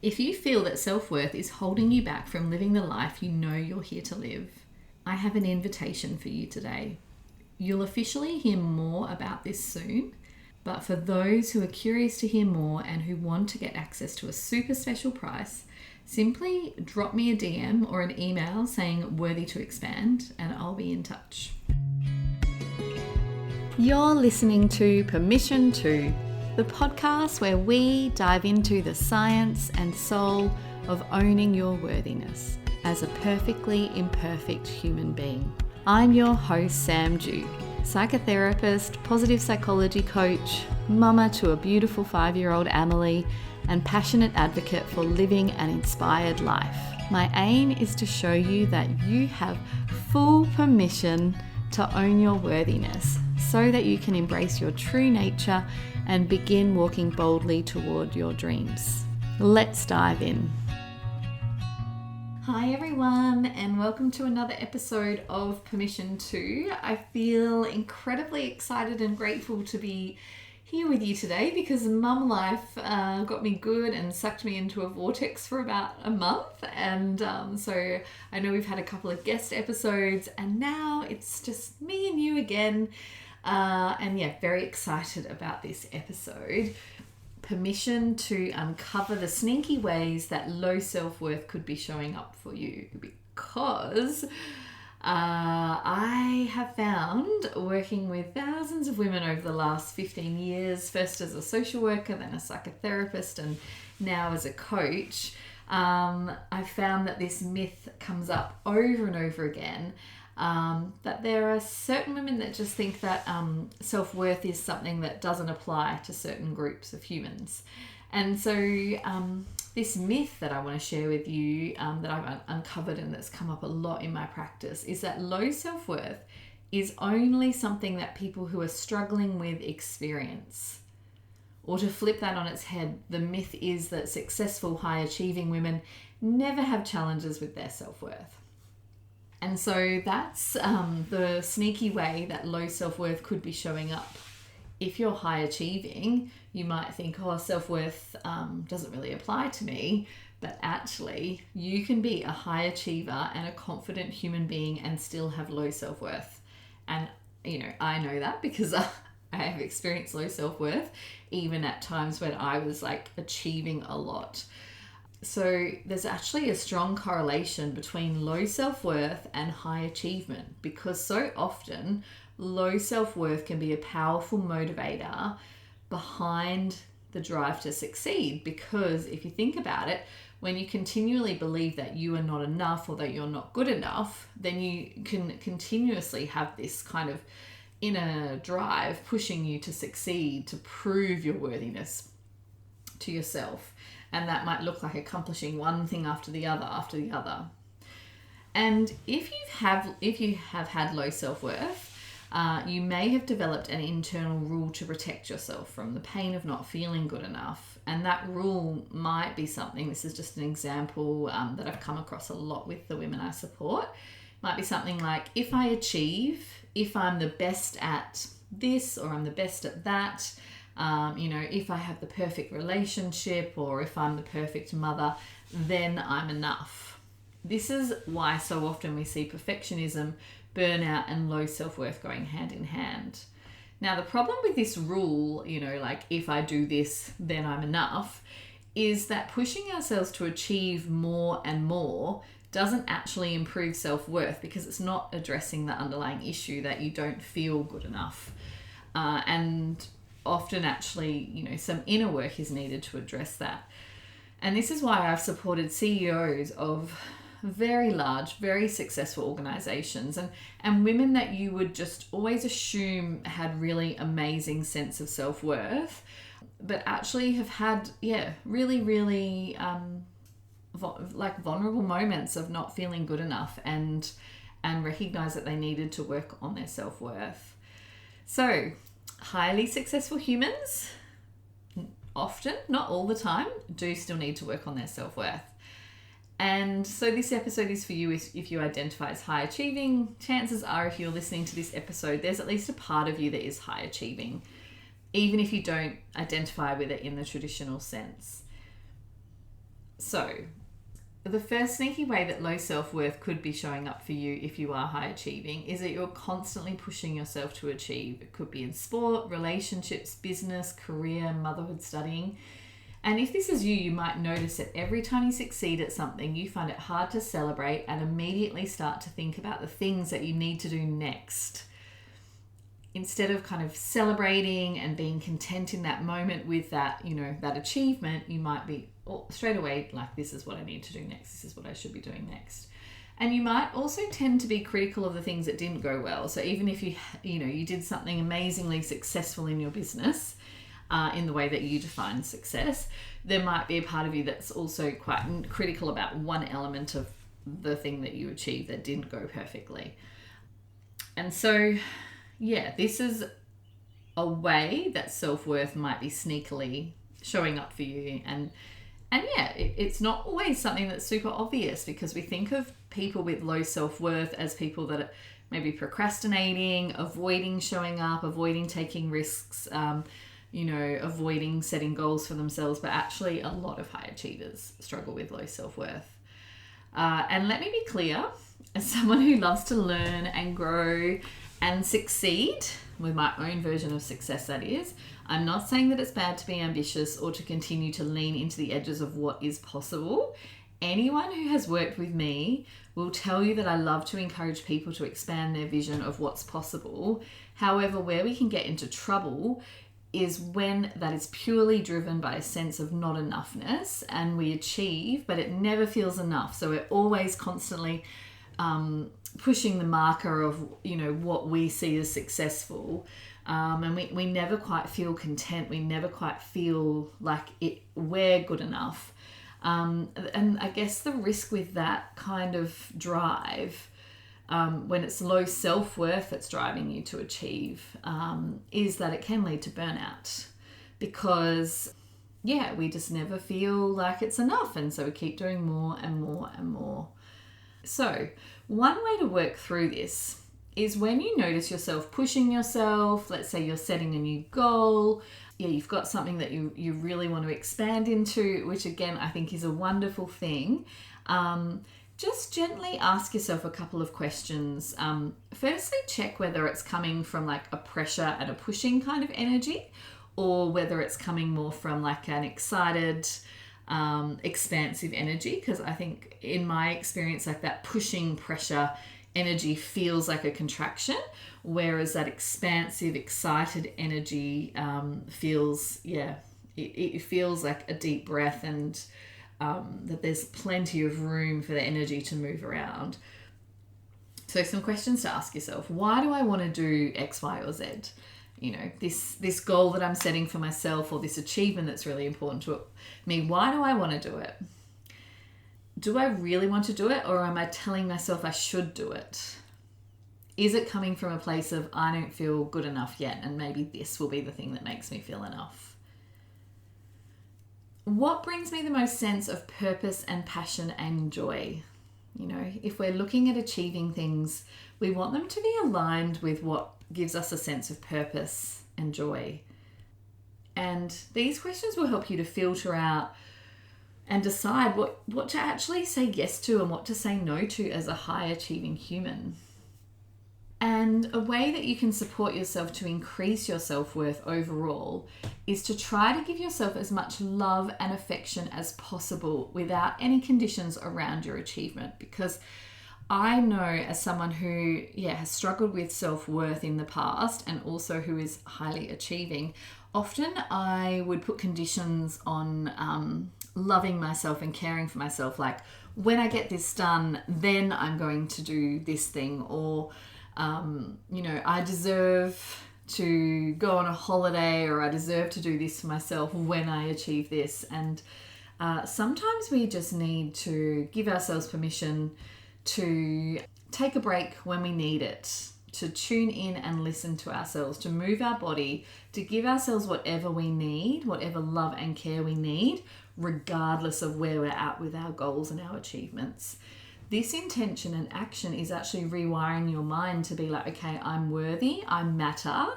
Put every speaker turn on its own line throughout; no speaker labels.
If you feel that self-worth is holding you back from living the life you know you're here to live, I have an invitation for you today. You'll officially hear more about this soon, but for those who are curious to hear more and who want to get access to a super special price, simply drop me a DM or an email saying worthy to expand and I'll be in touch. You're listening to Permission To, the podcast where we dive into the science and soul of owning your worthiness as a perfectly imperfect human being. I'm your host, Sam Dew, psychotherapist, positive psychology coach, mama to a beautiful 5-year-old Amelie, and passionate advocate for living an inspired life. My aim is to show you that you have full permission to own your worthiness so that you can embrace your true nature and begin walking boldly toward your dreams. Let's dive in. Hi everyone, and welcome to another episode of Permission To. I feel incredibly excited and grateful to be here with you today because mum life got me good and sucked me into a vortex for about a month, and so I know we've had a couple of guest episodes and now it's just me and you again, and yeah, very excited about this episode. Permission to uncover the sneaky ways that low self-worth could be showing up for you, because I have found, working with thousands of women over the last 15 years, first as a social worker, then a psychotherapist, and now as a coach, I found that this myth comes up over and over again, that there are certain women that just think that self-worth is something that doesn't apply to certain groups of humans. And so this myth that I want to share with you, that I've uncovered and that's come up a lot in my practice, is that low self-worth is only something that people who are struggling with experience. Or to flip that on its head, the myth is that successful, high-achieving women never have challenges with their self-worth. And so that's the sneaky way that low self-worth could be showing up. If you're high achieving, you might think, oh, self-worth doesn't really apply to me. But actually, you can be a high achiever and a confident human being and still have low self-worth. And, you know, I know that because I have experienced low self-worth, even at times when I was like achieving a lot. So there's actually a strong correlation between low self-worth and high achievement, because so often low self-worth can be a powerful motivator behind the drive to succeed. Because if you think about it, when you continually believe that you are not enough or that you're not good enough, then you can continuously have this kind of inner drive pushing you to succeed, to prove your worthiness to yourself. And that might look like accomplishing one thing after the other. And if you have had low self-worth, you may have developed an internal rule to protect yourself from the pain of not feeling good enough. And that rule might be something, this is just an example that I've come across a lot with the women I support, might be something like, if I achieve, if I'm the best at this or I'm the best at that, if I have the perfect relationship or if I'm the perfect mother, then I'm enough. This is why so often we see perfectionism, burnout, and low self-worth going hand in hand. Now, the problem with this rule, like if I do this, then I'm enough, is that pushing ourselves to achieve more and more doesn't actually improve self-worth, because it's not addressing the underlying issue that you don't feel good enough. And often actually, some inner work is needed to address that. And this is why I've supported CEOs of very large, very successful organizations and women that you would just always assume had really amazing sense of self-worth, but actually have had, really, really vulnerable moments of not feeling good enough and recognize that they needed to work on their self-worth. So, highly successful humans, often, not all the time, do still need to work on their self-worth. And so this episode is for you if you identify as high achieving. Chances are, if you're listening to this episode, there's at least a part of you that is high achieving, even if you don't identify with it in the traditional sense. So, the first sneaky way that low self-worth could be showing up for you if you are high achieving is that you're constantly pushing yourself to achieve. It could be in sport, relationships, business, career, motherhood, studying. And if this is you, you might notice that every time you succeed at something, you find it hard to celebrate and immediately start to think about the things that you need to do next. Instead of kind of celebrating and being content in that moment with that, that achievement, you might be straight away like, this is what I need to do next. This is what I should be doing next. And you might also tend to be critical of the things that didn't go well. So even if you did something amazingly successful in your business, in the way that you define success, there might be a part of you that's also quite critical about one element of the thing that you achieved that didn't go perfectly. And so, this is a way that self-worth might be sneakily showing up for you. And it's not always something that's super obvious, because we think of people with low self-worth as people that are maybe procrastinating, avoiding showing up, avoiding taking risks, avoiding setting goals for themselves. But actually, a lot of high achievers struggle with low self-worth. And let me be clear, as someone who loves to learn and grow and succeed, with my own version of success that is, I'm not saying that it's bad to be ambitious or to continue to lean into the edges of what is possible. Anyone who has worked with me will tell you that I love to encourage people to expand their vision of what's possible. However, where we can get into trouble is when that is purely driven by a sense of not enoughness, and we achieve, but it never feels enough. So we're always constantly pushing the marker of, what we see as successful. And we never quite feel content. We never quite feel like we're good enough. And I guess the risk with that kind of drive, when it's low self-worth that's driving you to achieve, is that it can lead to burnout, because we just never feel like it's enough, and so we keep doing more and more and more. So one way to work through this is when you notice yourself pushing yourself. Let's say you're setting a new goal, you've got something that you really want to expand into, which again I think is a wonderful thing. Just gently ask yourself a couple of questions. Firstly, check whether it's coming from like a pressure and a pushing kind of energy, or whether it's coming more from like an excited, expansive energy. Because I think in my experience, like that pushing pressure energy feels like a contraction, whereas that expansive, excited energy feels, it feels like a deep breath, and that there's plenty of room for the energy to move around. So some questions to ask yourself: why do I want to do X, Y, or Z? This goal that I'm setting for myself, or this achievement that's really important to me, why do I want to do it? Do I really want to do it, or am I telling myself I should do it? Is it coming from a place of, I don't feel good enough yet, and maybe this will be the thing that makes me feel enough? What brings me the most sense of purpose and passion and joy? If we're looking at achieving things, we want them to be aligned with what gives us a sense of purpose and joy. And these questions will help you to filter out and decide what to actually say yes to and what to say no to as a high achieving human. And a way that you can support yourself to increase your self-worth overall is to try to give yourself as much love and affection as possible without any conditions around your achievement. Because I know, as someone who has struggled with self-worth in the past, and also who is highly achieving, often I would put conditions on loving myself and caring for myself, like, when I get this done, then I'm going to do this thing, or I deserve to go on a holiday, or I deserve to do this for myself when I achieve this. And sometimes we just need to give ourselves permission to take a break when we need it, to tune in and listen to ourselves, to move our body, to give ourselves whatever we need, whatever love and care we need, regardless of where we're at with our goals and our achievements. This intention and action is actually rewiring your mind to be like, okay, I'm worthy, I matter,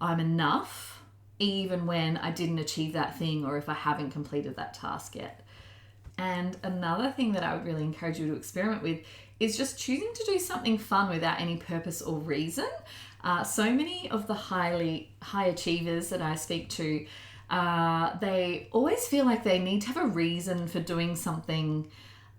I'm enough, even when I didn't achieve that thing, or if I haven't completed that task yet. And another thing that I would really encourage you to experiment with is just choosing to do something fun without any purpose or reason. So many of the high achievers that I speak to, they always feel like they need to have a reason for doing something.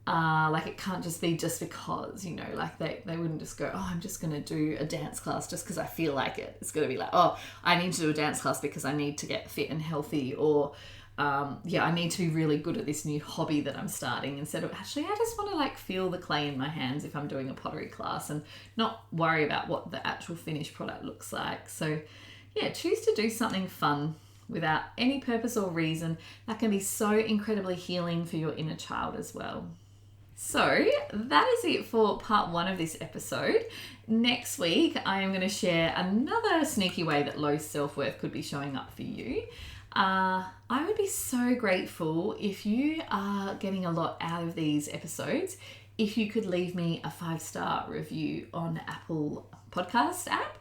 Like it can't just be just because, you know, like they wouldn't just go, oh, I'm just going to do a dance class just because I feel like it. It's going to be like, oh, I need to do a dance class because I need to get fit and healthy, or I need to be really good at this new hobby that I'm starting, instead of actually I just want to like feel the clay in my hands if I'm doing a pottery class and not worry about what the actual finished product looks like. So yeah, choose to do something fun without any purpose or reason. That can be so incredibly healing for your inner child as well. So that is it for part 1 of this episode. Next week, I am going to share another sneaky way that low self-worth could be showing up for you. I would be so grateful if you are getting a lot out of these episodes, if you could leave me a 5-star review on Apple Podcast app.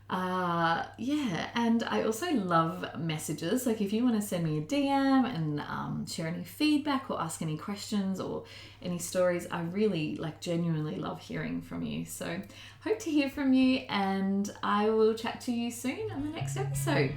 And I also love messages. Like if you want to send me a DM and share any feedback or ask any questions or any stories, I really genuinely love hearing from you. So hope to hear from you, and I will chat to you soon on the next episode.